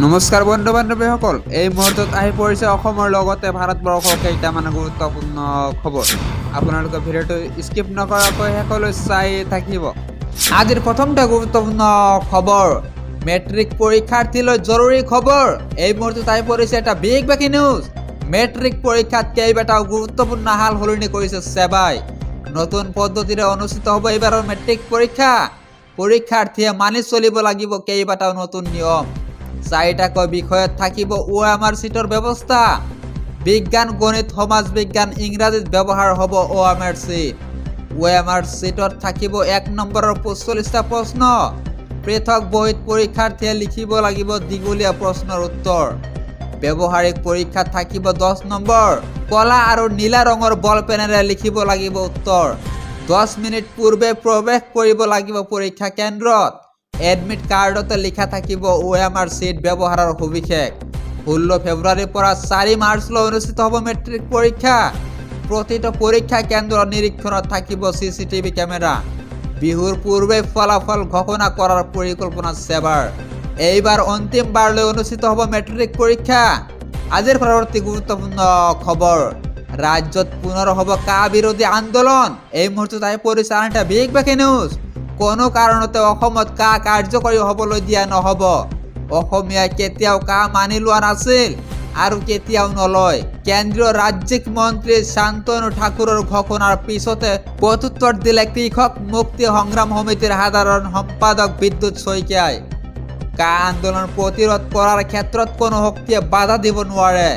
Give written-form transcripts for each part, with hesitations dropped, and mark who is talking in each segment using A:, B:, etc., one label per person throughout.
A: নমস্কাৰ বন্ধু বান্ধৱীসকল, এই মুহূৰ্তত আহি পৰিছে অসমৰ লগতে ভাৰতবৰ্ষৰ কেইটামান গুৰুত্বপূৰ্ণ খবৰ। আপোনালোকে ভিডিঅ'টো স্কিপ নকৰাকৈ শেষলৈ চাই থাকিব। আজিৰ প্ৰথমটা গুৰুত্বপূৰ্ণ খবৰ, মেট্ৰিক পৰীক্ষাৰ্থীলৈ জৰুৰী খবৰ। এই মুহূৰ্তত আহি পৰিছে এটা বিগ ব্ৰেকিং নিউজ। মেট্ৰিক পৰীক্ষাত কেইবাটাও গুৰুত্বপূৰ্ণ সাল সলনি কৰিছে ছেবাই। নতুন পদ্ধতিৰে অনুষ্ঠিত হ'ব এইবাৰৰ মেট্ৰিক পৰীক্ষা। পৰীক্ষাৰ্থীয়ে মানি চলিব লাগিব কেইবাটাও নতুন নিয়ম। 4টাকৈ বিষয়ত থাকিব OMR চিটৰ ব্যৱস্থা। বিজ্ঞান, গণিত, সমাজ বিজ্ঞান, ইংৰাজীত ব্যৱহাৰ হ'ব OMR চিট। OMR চিটত থাকিব 1 নম্বৰৰ 45টা প্ৰশ্ন। পৃথক বহীত পৰীক্ষাৰ্থীয়ে লিখিব লাগিব দীঘলীয়া প্ৰশ্নৰ উত্তৰ। ব্যৱহাৰিক পৰীক্ষাত থাকিব 10 নম্বৰ। কলা আৰু নীলা ৰঙৰ বল পেনেৰে লিখিব লাগিব উত্তৰ। 10 মিনিট পূৰ্বে প্ৰৱেশ কৰিব লাগিব পৰীক্ষা কেন্দ্ৰত। এডমিট কাৰ্ডতে লিখা থাকিব OMR চিট ব্যৱহাৰৰ সবিশেষ। 16 ফেব্ৰুৱাৰীৰ পৰা 4 মাৰ্চলৈ অনুষ্ঠিত হ'ব মেট্ৰিক পৰীক্ষা। প্ৰতিটো পৰীক্ষা কেন্দ্ৰৰ নিৰীক্ষণত থাকিব CCTV কেমেৰা। বিহুৰ পূৰ্বে ফলাফল ঘোষণা কৰাৰ পৰিকল্পনা ছেবাৰ। এইবাৰ অন্তিমবাৰলৈ অনুষ্ঠিত হ'ব মেট্ৰিক পৰীক্ষা। আজিৰ পৰৱৰ্তী গুৰুত্বপূৰ্ণ খবৰ, ৰাজ্যত পুনৰ হ'ব কা বিৰোধী আন্দোলন। এই মুহূৰ্তত আহি পৰিছে আন এটা বিগ ব্ৰেকিং নিউজ। কোনো কাৰণতে অসমত কা কাৰ্যকৰী হ'বলৈ দিয়া নহ'ব। অসমীয়াই কেতিয়াও কা মানি লোৱা নাছিল আৰু কেতিয়াও নলয়। কেন্দ্ৰীয় ৰাজ্যিক মন্ত্ৰী শান্তনু ঠাকুৰৰ ঘোষণাৰ পিছতে প্ৰত্যুত্তৰ দিলে কৃষক মুক্তি সংগ্ৰাম সমিতিৰ সাধাৰণ সম্পাদক বিদ্যুৎ শইকীয়াই। কা আন্দোলন প্ৰতিৰোধ কৰাৰ ক্ষেত্ৰত কোনো শক্তিয়ে বাধা দিব নোৱাৰে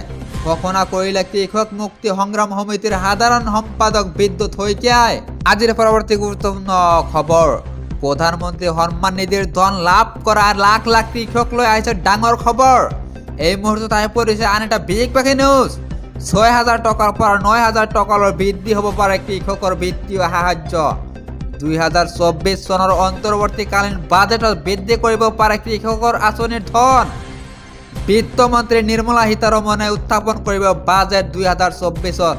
A: ঘোষণা কৰিলে কৃষক মুক্তি সংগ্ৰাম সমিতিৰ সাধাৰণ সম্পাদক বিদ্যুৎ শইকীয়াই। আজিৰ পৰৱৰ্তী গুৰুত্বপূৰ্ণ খবৰ, প্ৰধানমন্ত্ৰী সন্মান নিধিৰ ধন লাভ কৰা লাখ লাখ কৃষকলৈ আহিছে ডাঙৰ খবৰ। এই মুহূৰ্তত আহি পৰিছে আন এটা বিগ ব্ৰেকিং নিউজ। 6,000 টকাৰ পৰা 9,000 টকালৈ বৃদ্ধি হ'ব পাৰে কৃষকৰ বিত্তীয় সাহায্য। 2024 চনৰ অন্তৰ্বৰ্তীকালীন বাজেটত বৃদ্ধি কৰিব পাৰে কৃষকৰ আঁচনিৰ ধন। বিত্তমন্ত্ৰী নিৰ্মলা সীতাৰমণে উত্থাপন কৰিব বাজেট 2024ত।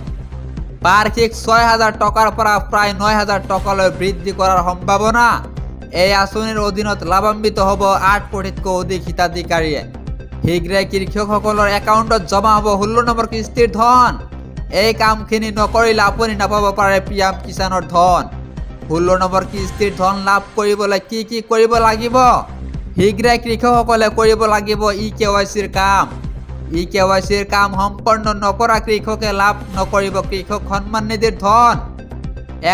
A: বাৰ্ষিক 6,000 টকাৰ পৰা প্ৰায় 9,000 টকালৈ বৃদ্ধি কৰাৰ সম্ভাৱনা। এই আঁচনিৰ অধীনত লাভান্বিত হ'ব 8 কোটিতকৈ অধিক হিতাধিকাৰীয়ে। শীঘ্ৰে কৃষকসকলৰ একাউণ্টত জমা হ'ব 16 নম্বৰ কিস্তিৰ ধন। এই কামখিনি নকৰিলে আপুনি নাপাব পাৰে PM কিষাণৰ ধন। 16 নম্বৰ কিস্তিৰ ধন লাভ কৰিবলৈ কি কি কৰিব লাগিব? শীঘ্ৰে কৃষকসকলে কৰিব লাগিব eKYCৰ কাম। eKYCৰ কাম সম্পন্ন নকৰা কৃষকে লাভ নকৰিব কৃষক সন্মান নিধিৰ ধন।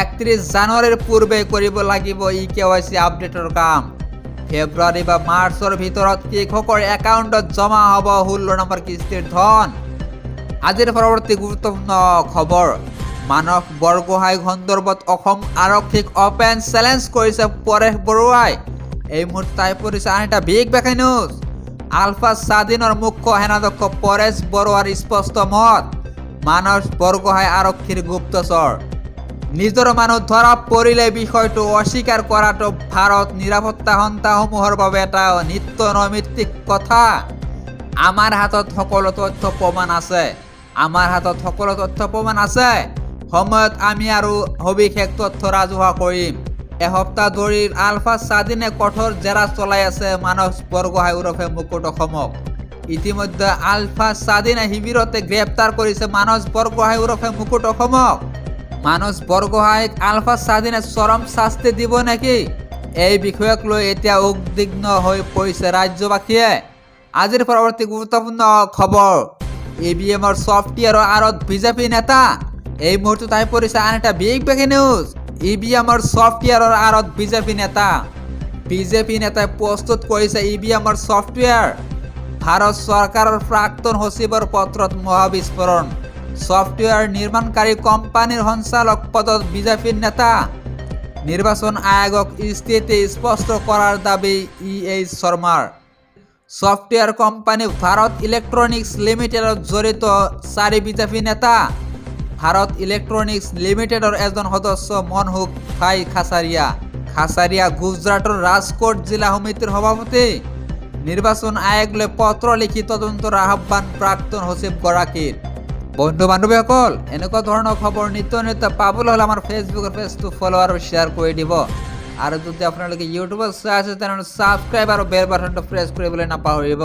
A: 31 জানুৱাৰীৰ পূৰ্বে কৰিব লাগিব eKYC আপডেটৰ কাম। ফেব্ৰুৱাৰী বা মাৰ্চৰ ভিতৰত কৃষকৰ একাউণ্টত জমা হ'ব 16 নম্বৰ কিস্তিৰ ধন। আজিৰ পৰৱৰ্তী গুৰুত্বপূৰ্ণ খবৰ, মানস বৰগোহাঁই সন্দৰ্ভত অসম আৰক্ষীক অপেন চেলেঞ্জ কৰিছে পৰেশ বৰুৱাই। এই মুহূৰ্তত আহি পৰিছে আন এটা বিগ ব্ৰেকিং নিউজ। আলফা স্বাধীনৰ মুখ্য সেনাধ্যক্ষ পৰেশ বৰুৱাৰ স্পষ্ট মত, মানস বৰগোহাঁই আৰক্ষীৰ গুপ্তচৰ। নিজৰ মানুহ ধৰা পৰিলে বিষয়টো অস্বীকাৰ কৰাটো ভাৰত নিৰাপত্তা সংস্থাসমূহৰ বাবে এটা নিত্য নৈমিত্তিক কথা। আমাৰ হাতত সকলো তথ্য প্ৰমাণ আছে। সময়ত আমি আৰু সবিশেষ তথ্য ৰাজহুৱা কৰিম। এসপ্তাহ ধৰি আলফা স্বাধীনে কঠোৰ জেৰা চলাই আছে মানস বৰগোহাঁই ওৰফে মুকুট অসমক। ইতিমধ্যে আলফা স্বাধীনে শিবিৰতে গ্ৰেপ্তাৰ কৰিছে মানস বৰগোহাঁই ওৰফে মুকুট অসমক। মানস বৰগোহাঁইক আলফা স্বাধীনে চৰম শাস্তি দিব নেকি? এই বিষয়ক লৈ এতিয়া উদ্বিগ্ন হৈ পৰিছে ৰাজ্যবাসীয়ে। আজিৰ পৰৱৰ্তী গুৰুত্বপূৰ্ণ খবৰ, EVMৰ ছফ্টৱেৰৰ আঁৰত বিজেপি নেতা। এই মুহূৰ্তত আহি পৰিছে আন এটা বিগ ব্ৰেকিং নিউজ। EVMৰ ছফ্টৱেৰৰ আঁৰত বিজেপি নেতাই প্ৰস্তুত কৰিছে EVMৰ ছফ্টৱেৰ। ভাৰত চৰকাৰৰ প্ৰাক্তন সচিবৰ পত্ৰত মহাবিস্ফোৰণ। ছফ্টৱেৰ নিৰ্মাণকাৰী কোম্পানীৰ সঞ্চালক পদত বিজেপিৰ নেতা। নিৰ্বাচন আয়োগক স্থিতি স্পষ্ট কৰাৰ দাবী EH শৰ্মাৰ। ছফ্টৱেৰ কোম্পানী ভাৰত ইলেক্ট্ৰনিক্স লিমিটেডত জড়িত 4 বিজেপি নেতা। ভাৰত ইলেক্ট্ৰনিক্স লিমিটেডৰ এজন সদস্য মনসুখ ভাই খাচাৰিয়া গুজৰাটৰ ৰাজকোট জিলা সমিতিৰ সভাপতি। নিৰ্বাচন আয়োগলৈ পত্ৰ লিখি তদন্তৰ আহ্বান প্ৰাক্তন সচিবগৰাকীৰ। বন্ধু বান্ধৱীসকল, এনেকুৱা ধৰণৰ খবৰ নিত্য পাবলৈ হ'লে আমাৰ ফেচবুকৰ পেজটো ফ'ল' আৰু শ্বেয়াৰ কৰি দিব। আৰু যদি আপোনালোকে ইউটিউবত চাই আছে তেনেহ'লে ছাবস্ক্ৰাইব আৰু বেল বাটনটো প্ৰেছ কৰিবলৈ নাপাহৰিব।